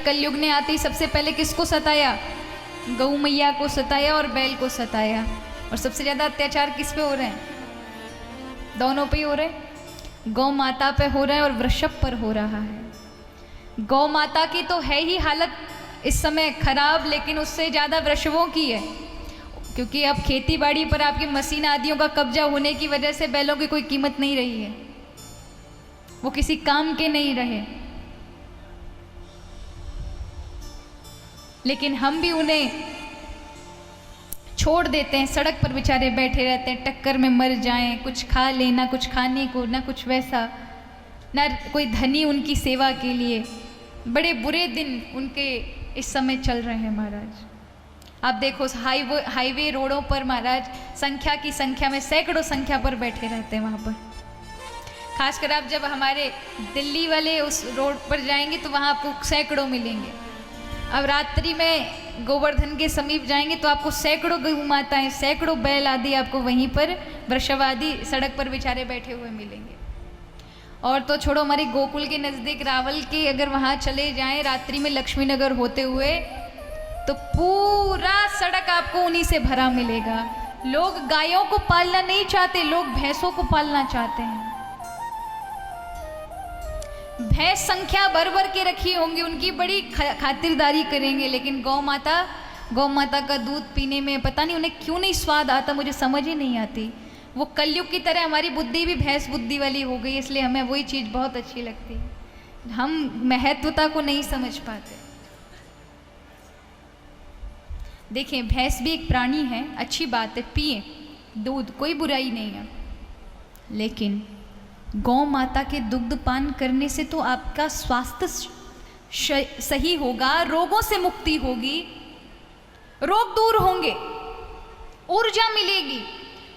कलयुग ने आते ही सबसे पहले किसको सताया? गऊ मैया को सताया और बैल को सताया। और सबसे ज़्यादा अत्याचार किस पे हो रहे हैं? दोनों पे ही हो रहे हैं। गौ माता पे हो रहा है और वृषभ पर हो रहा है। गौ माता की तो है ही हालत इस समय खराब, लेकिन उससे ज़्यादा वृषभों की है, क्योंकि अब खेती बाड़ी पर आपकी मशीन आदियों का कब्जा होने की वजह से बैलों की कोई कीमत नहीं रही है, वो किसी काम के नहीं रहे। लेकिन हम भी उन्हें छोड़ देते हैं, सड़क पर बेचारे बैठे रहते हैं, टक्कर में मर जाएं, कुछ खा लें, ना कुछ खाने को, ना कुछ वैसा, ना कोई धनी उनकी सेवा के लिए। बड़े बुरे दिन उनके इस समय चल रहे हैं महाराज। आप देखो हाईवे रोडों पर महाराज संख्या की संख्या में, सैकड़ों संख्या पर बैठे रहते हैं वहाँ पर। खासकर आप जब हमारे दिल्ली वाले उस रोड पर जाएंगे तो वहाँ आपको सैकड़ों मिलेंगे। अब रात्रि में गोवर्धन के समीप जाएंगे तो आपको सैकड़ों गऊ माताएं, सैकड़ों बैल आदि आपको वहीं पर, वृषभ आदि सड़क पर बेचारे बैठे हुए मिलेंगे। और तो छोड़ो, हमारे गोकुल के नज़दीक रावल के अगर वहाँ चले जाएं रात्रि में लक्ष्मी नगर होते हुए, तो पूरा सड़क आपको उन्हीं से भरा मिलेगा। लोग गायों को पालना नहीं चाहते, लोग भैंसों को पालना चाहते हैं। भैंस संख्या भर भर के रखी होंगी, उनकी बड़ी खातिरदारी करेंगे, लेकिन गौ माता का दूध पीने में पता नहीं उन्हें क्यों नहीं स्वाद आता, मुझे समझ ही नहीं आती। वो कलयुग की तरह हमारी बुद्धि भी भैंस बुद्धि वाली हो गई, इसलिए हमें वही चीज़ बहुत अच्छी लगती है। हम महत्वता को नहीं समझ पाते। देखें, भैंस भी एक प्राणी है, अच्छी बात है, पिए दूध, कोई बुराई नहीं है। लेकिन गौ माता के दुग्ध पान करने से तो आपका स्वास्थ्य सही होगा, रोगों से मुक्ति होगी, रोग दूर होंगे, ऊर्जा मिलेगी,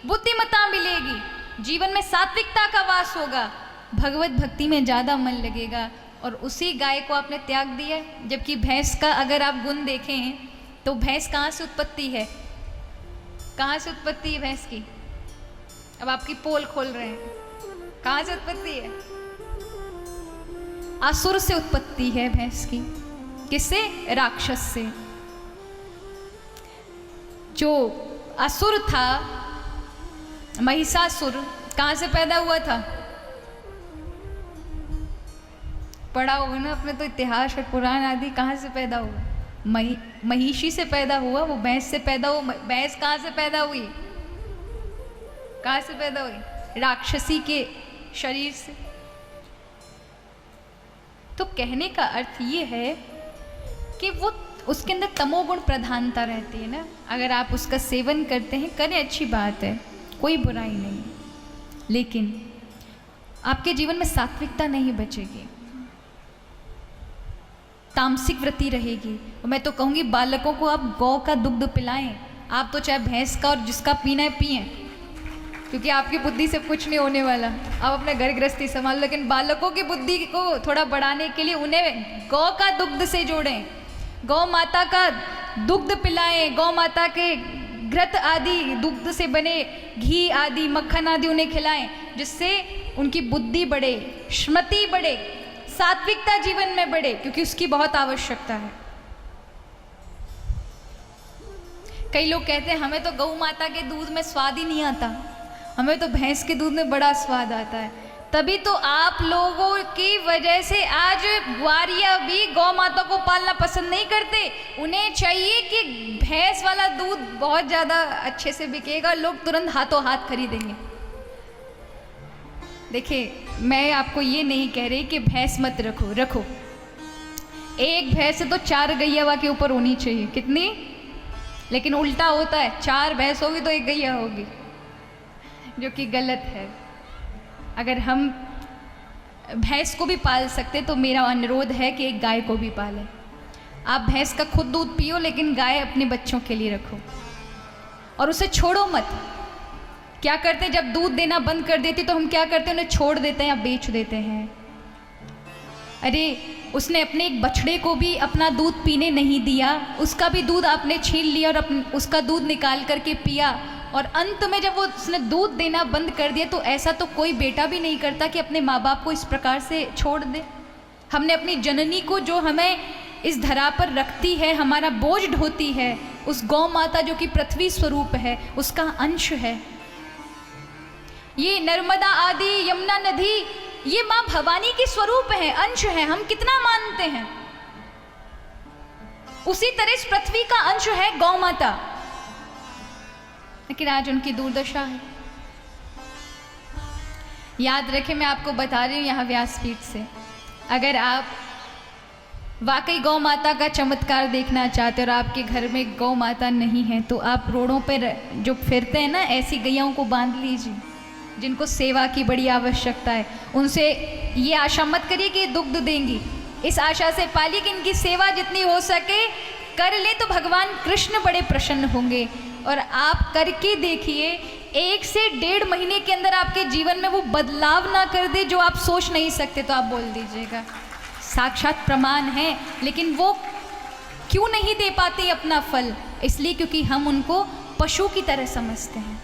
बुद्धिमत्ता मिलेगी, जीवन में सात्विकता का वास होगा, भगवत भक्ति में ज़्यादा मन लगेगा। और उसी गाय को आपने त्याग दिया। जबकि भैंस का अगर आप गुण देखें तो भैंस कहाँ से उत्पत्ति है? कहाँ से उत्पत्ति है भैंस की? अब आपकी पोल खोल रहे हैं, कहाँ से उत्पत्ति है? असुर से उत्पत्ति है भैंस की। किससे? राक्षस से। जो असुर था, महिषासुर, कहाँ से पैदा हुआ था? पढ़ा होगा ना अपने तो इतिहास और पुराण आदि। कहाँ से पैदा हुआ? महिषी से पैदा हुआ, वो भैंस से पैदा हुआ। भैंस कहाँ से पैदा हुई? कहाँ से पैदा हुई? राक्षसी के शरीर से। तो कहने का अर्थ ये है कि वो उसके अंदर तमोगुण प्रधानता रहती है ना। अगर आप उसका सेवन करते हैं, करें, अच्छी बात है, कोई बुराई नहीं, लेकिन आपके जीवन में सात्विकता नहीं बचेगी, तामसिक वृत्ति रहेगी। और मैं तो कहूँगी बालकों को आप गौ का दुग्ध पिलाएं। आप तो चाहे भैंस का और जिसका पीना है पिएं, क्योंकि आपकी बुद्धि से कुछ नहीं होने वाला। आप अपने घर गृहस्थी संभाल, लेकिन बालकों की बुद्धि को थोड़ा बढ़ाने के लिए उन्हें गौ का दुग्ध से जोड़ें, गौ माता का दुग्ध पिलाएं, गौ माता के घृत आदि, दुग्ध से बने घी आदि, मक्खन आदि उन्हें खिलाएं, जिससे उनकी बुद्धि बढ़े, स्मृति बढ़े, सात्विकता जीवन में बढ़े, क्योंकि उसकी बहुत आवश्यकता है। कई लोग कहते हैं हमें तो गौ माता के दूध में स्वाद ही नहीं आता, हमें तो भैंस के दूध में बड़ा स्वाद आता है। तभी तो आप लोगों की वजह से आज ग्वारिया भी गौ माता को पालना पसंद नहीं करते। उन्हें चाहिए कि भैंस वाला दूध बहुत ज़्यादा अच्छे से बिकेगा, लोग तुरंत हाथों हाथ खरीदेंगे। देखिए, मैं आपको ये नहीं कह रही कि भैंस मत रखो, एक भैंस से तो 4 गैया के ऊपर होनी चाहिए। कितनी? लेकिन उल्टा होता है, 4 भैंस होगी तो 1 गैया होगी, जो कि गलत है। अगर हम भैंस को भी पाल सकते तो मेरा अनुरोध है कि एक गाय को भी पालें। आप भैंस का खुद दूध पियो, लेकिन गाय अपने बच्चों के लिए रखो और उसे छोड़ो मत। क्या करते, जब दूध देना बंद कर देती तो हम क्या करते हैं, उन्हें छोड़ देते हैं या बेच देते हैं। अरे उसने अपने एक बछड़े को भी अपना दूध पीने नहीं दिया, उसका भी दूध आपने छीन लिया और उसका दूध निकाल करके पिया, और अंत में जब वो उसने दूध देना बंद कर दिया तो ऐसा तो कोई बेटा भी नहीं करता कि अपने माँ बाप को इस प्रकार से छोड़ दे। हमने अपनी जननी को, जो हमें इस धरा पर रखती है, हमारा बोझ ढोती है, उस गौ माता जो कि पृथ्वी स्वरूप है, उसका अंश है। ये नर्मदा आदि यमुना नदी ये माँ भवानी के स्वरूप है, अंश है। हम कितना मानते हैं, उसी तरह इस पृथ्वी का अंश है गौ माता, लेकिन आज उनकी दुर्दशा है। याद रखें, मैं आपको बता रही हूँ यहाँ व्यासपीठ से, अगर आप वाकई गौ माता का चमत्कार देखना चाहते हो और आपके घर में गौ माता नहीं है, तो आप रोडों पर जो फिरते हैं ना, ऐसी गैयाओं को बांध लीजिए जिनको सेवा की बड़ी आवश्यकता है। उनसे ये आशा मत करिए कि दुग्ध देंगी, इस आशा से पालिए कि इनकी सेवा जितनी हो सके कर ले, तो भगवान कृष्ण बड़े प्रसन्न होंगे। और आप करके देखिए, 1 से 1.5 महीने के अंदर आपके जीवन में वो बदलाव ना कर दे जो आप सोच नहीं सकते, तो आप बोल दीजिएगा। साक्षात प्रमाण है। लेकिन वो क्यों नहीं दे पाते अपना फल? इसलिए क्योंकि हम उनको पशु की तरह समझते हैं,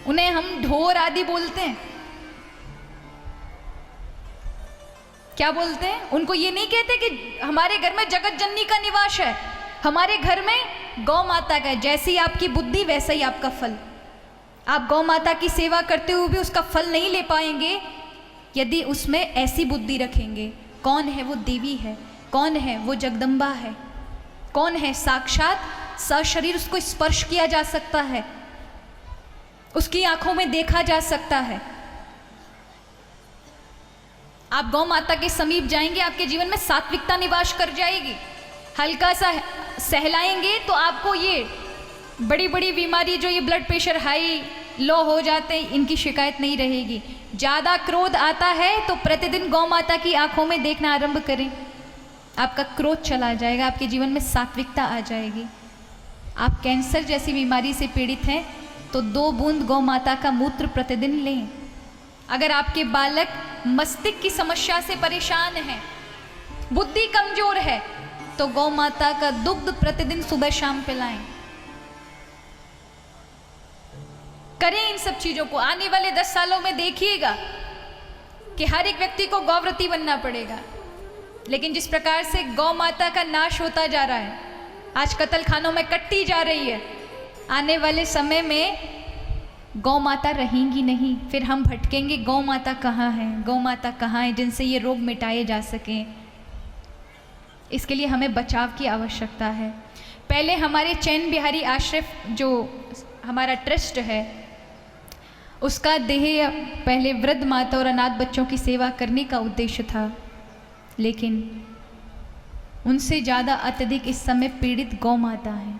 उन्हें हम ढोर आदि बोलते हैं। क्या बोलते हैं? उनको ये नहीं कहते कि हमारे घर में जगत जननी का निवास है, हमारे घर में गौ माता का है। जैसी आपकी बुद्धि वैसा ही आपका फल। आप गौ माता की सेवा करते हुए भी उसका फल नहीं ले पाएंगे यदि उसमें ऐसी बुद्धि रखेंगे। कौन है वो? देवी है। कौन है वो? जगदम्बा है। कौन है? साक्षात सशरीर उसको स्पर्श किया जा सकता है, उसकी आंखों में देखा जा सकता है। आप गौ माता के समीप जाएंगे, आपके जीवन में सात्विकता निवास कर जाएगी। हल्का सा सहलाएंगे तो आपको ये बड़ी बड़ी बीमारी, जो ये ब्लड प्रेशर हाई लो हो जाते हैं, इनकी शिकायत नहीं रहेगी। ज़्यादा क्रोध आता है तो प्रतिदिन गौ माता की आंखों में देखना आरंभ करें, आपका क्रोध चला जाएगा, आपके जीवन में सात्विकता आ जाएगी। आप कैंसर जैसी बीमारी से पीड़ित हैं तो 2 बूंद गौ माता का मूत्र प्रतिदिन लें। अगर आपके बालक मस्तिष्क की समस्या से परेशान है, बुद्धि कमजोर है, तो गौ माता का दुग्ध प्रतिदिन सुबह शाम पिलाएं। करें इन सब चीजों को। आने वाले 10 सालों में देखिएगा कि हर एक व्यक्ति को गौव्रती बनना पड़ेगा। लेकिन जिस प्रकार से गौ माता का नाश होता जा रहा है, आज कत्ल खानों में कट्टी जा रही है, आने वाले समय में गौ माता रहेंगी नहीं। फिर हम भटकेंगे, गौ माता कहाँ है, गौ माता कहाँ है, जिनसे ये रोग मिटाए जा सकें। इसके लिए हमें बचाव की आवश्यकता है। पहले हमारे चैन बिहारी आश्रय जो हमारा ट्रस्ट है, उसका ध्येय पहले वृद्ध माता और अनाथ बच्चों की सेवा करने का उद्देश्य था, लेकिन उनसे ज़्यादा अत्यधिक इस समय पीड़ित गौ माता है।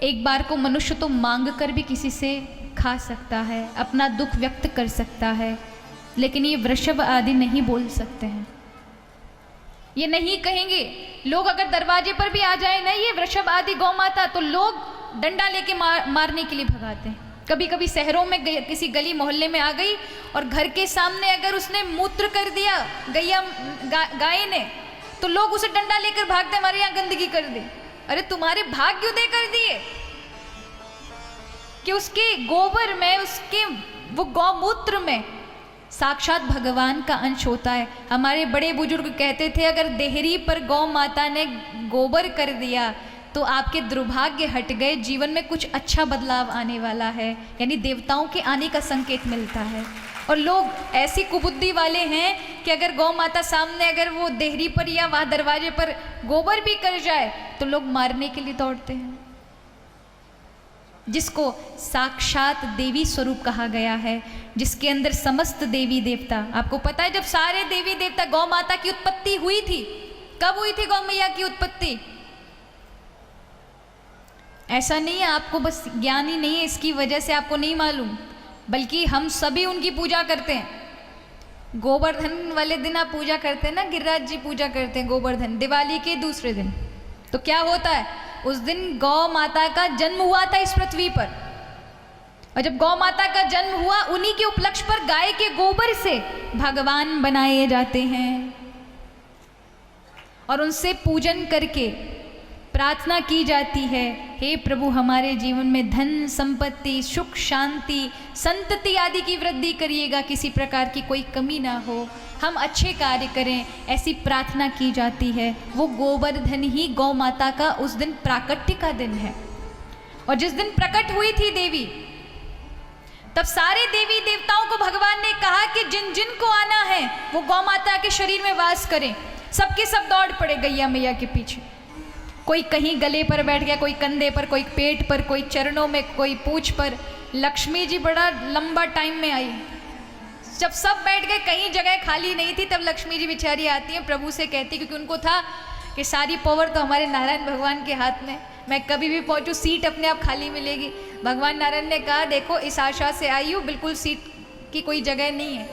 एक बार को मनुष्य तो मांग कर भी किसी से खा सकता है, अपना दुख व्यक्त कर सकता है, लेकिन ये वृषभ आदि नहीं बोल सकते हैं। ये नहीं कहेंगे। लोग अगर दरवाजे पर भी आ जाए ना ये वृषभ आदि गौ माता, तो लोग डंडा लेके मारने के लिए भगाते हैं। कभी कभी शहरों में किसी गली मोहल्ले में आ गई और घर के सामने अगर उसने मूत्र कर दिया गाय ने, तो लोग उसे डंडा लेकर भागते, हमारे यहाँ गंदगी कर दी। अरे तुम्हारे भाग क्यों दे कर दिए कि उसके गोबर में, उसके वो गौमूत्र में साक्षात भगवान का अंश होता है। हमारे बड़े बुजुर्ग कहते थे, अगर देहरी पर गौ माता ने गोबर कर दिया तो आपके दुर्भाग्य हट गए, जीवन में कुछ अच्छा बदलाव आने वाला है, यानी देवताओं के आने का संकेत मिलता है। और लोग ऐसी कुबुद्धि वाले हैं कि अगर गौ माता सामने, अगर वो देहरी पर या वहाँ दरवाजे पर गोबर भी कर जाए तो लोग मारने के लिए दौड़ते हैं, जिसको साक्षात देवी स्वरूप कहा गया है, जिसके अंदर समस्त देवी देवता। आपको पता है, जब सारे देवी देवता, गौ माता की उत्पत्ति हुई थी, कब हुई थी गौ मैया की उत्पत्ति? ऐसा नहीं है आपको बस ज्ञान ही नहीं है, इसकी वजह से आपको नहीं मालूम, बल्कि हम सभी उनकी पूजा करते हैं। गोवर्धन वाले दिन आप पूजा करते हैं ना, गिरिराज जी पूजा करते हैं गोवर्धन, दिवाली के दूसरे दिन। तो क्या होता है, उस दिन गौ माता का जन्म हुआ था इस पृथ्वी पर, और जब गौ माता का जन्म हुआ, उन्हीं के उपलक्ष्य पर गाय के गोबर से भगवान बनाए जाते हैं, और उनसे पूजन करके प्रार्थना की जाती है, हे प्रभु हमारे जीवन में धन संपत्ति सुख शांति संतति आदि की वृद्धि करिएगा, किसी प्रकार की कोई कमी ना हो, हम अच्छे कार्य करें, ऐसी प्रार्थना की जाती है। वो गोवर्धन ही गौ माता का उस दिन प्राकट्य का दिन है। और जिस दिन प्रकट हुई थी देवी, तब सारे देवी देवताओं को भगवान ने कहा कि जिन जिन को आना है वो गौ माता के शरीर में वास करें। सबके सब दौड़ पड़े गैया मैया के पीछे। कोई कहीं गले पर बैठ गया, कोई कंधे पर, कोई पेट पर, कोई चरणों में, कोई पूंछ पर। लक्ष्मी जी बड़ा लंबा टाइम में आई। जब सब बैठ गए, कहीं जगह खाली नहीं थी, तब लक्ष्मी जी बेचारी आती हैं, प्रभु से कहती, क्योंकि उनको था कि सारी पावर तो हमारे नारायण भगवान के हाथ में, मैं कभी भी पहुंचूं सीट अपने आप खाली मिलेगी। भगवान नारायण ने कहा देखो इस आशा से आई हूँ, बिल्कुल सीट की कोई जगह नहीं है।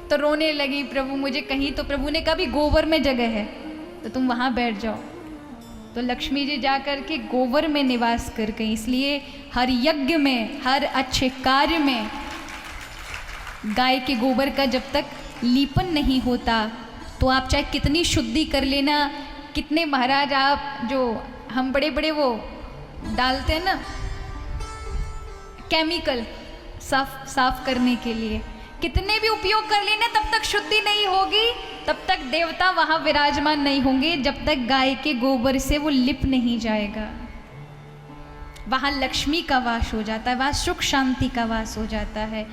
तो रोने लगी, प्रभु मुझे कहीं, तो प्रभु ने कहा भी गोबर में जगह है तो तुम वहाँ बैठ जाओ। तो लक्ष्मी जी जा कर के गोबर में निवास कर गई। इसलिए हर यज्ञ में, हर अच्छे कार्य में गाय के गोबर का जब तक लीपन नहीं होता, तो आप चाहे कितनी शुद्धि कर लेना, कितने महाराज आप जो हम बड़े बड़े वो डालते हैं ना केमिकल साफ करने के लिए, कितने भी उपयोग कर लेना, तब तक शुद्धि नहीं होगी, तब तक देवता वहाँ विराजमान नहीं होंगे, जब तक गाय के गोबर से वो लिप नहीं जाएगा। वहाँ लक्ष्मी का वास हो जाता है, वहाँ सुख शांति का वास हो जाता है।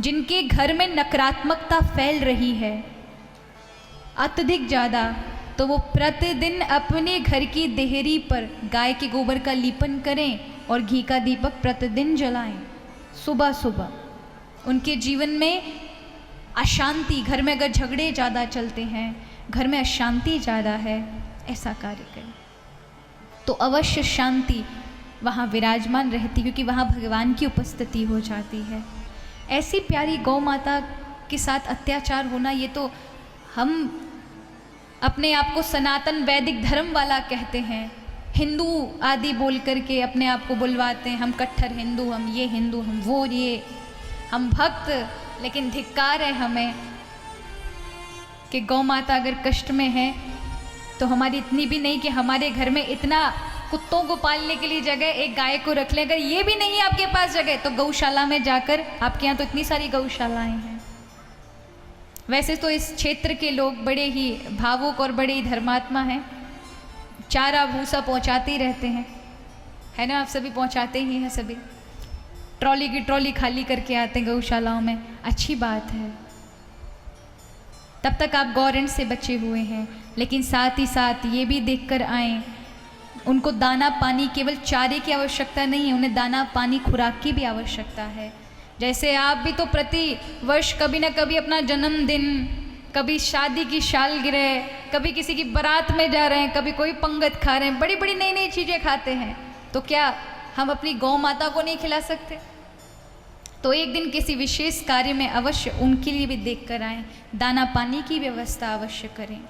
जिनके घर में नकारात्मकता फैल रही है अत्यधिक ज़्यादा, तो वो प्रतिदिन अपने घर की देहरी पर गाय के गोबर का लीपन करें और घी का दीपक प्रतिदिन जलाएं सुबह सुबह। उनके जीवन में अशांति, घर में अगर झगड़े ज़्यादा चलते हैं, घर में अशांति ज़्यादा है, ऐसा कार्य करें तो अवश्य शांति वहाँ विराजमान रहती, क्योंकि वहाँ भगवान की उपस्थिति हो जाती है। ऐसी प्यारी गौ माता के साथ अत्याचार होना, ये तो हम अपने आप को सनातन वैदिक धर्म वाला कहते हैं, हिंदू आदि बोल करके अपने आप को बुलवाते हैं, हम कट्टर हिंदू, हम ये हिंदू, हम वो ये, हम भक्त। लेकिन धिक्कार है हमें कि गौ माता अगर कष्ट में है तो हमारी इतनी भी नहीं कि हमारे घर में इतना कुत्तों को पालने के लिए जगह, एक गाय को रख लें। अगर ये भी नहीं है आपके पास जगह, तो गौशाला में जाकर, आपके यहाँ तो इतनी सारी गौशालाएं हैं। वैसे तो इस क्षेत्र के लोग बड़े ही भावुक और बड़े ही धर्मात्मा हैं, चारा भूसा पहुँचाते ही रहते हैं, है ना, आप सभी पहुँचाते ही हैं, सभी ट्रॉली की ट्रॉली खाली करके आते हैं गौशालाओं में, अच्छी बात है। तब तक आप गौरैंड से बचे हुए हैं, लेकिन साथ ही साथ ये भी देखकर आएँ, उनको दाना पानी, केवल चारे की आवश्यकता नहीं है, उन्हें दाना पानी खुराक की भी आवश्यकता है। जैसे आप भी तो प्रति वर्ष कभी ना कभी अपना जन्मदिन, कभी शादी की सालगिरह, कभी किसी की बारात में जा रहे हैं, कभी कोई पंगत खा रहे हैं, बड़ी बड़ी नई नई चीज़ें खाते हैं, तो क्या हम अपनी गौ माता को नहीं खिला सकते? तो एक दिन किसी विशेष कार्य में अवश्य उनके लिए भी देख कर आएँ, दाना पानी की व्यवस्था अवश्य करें।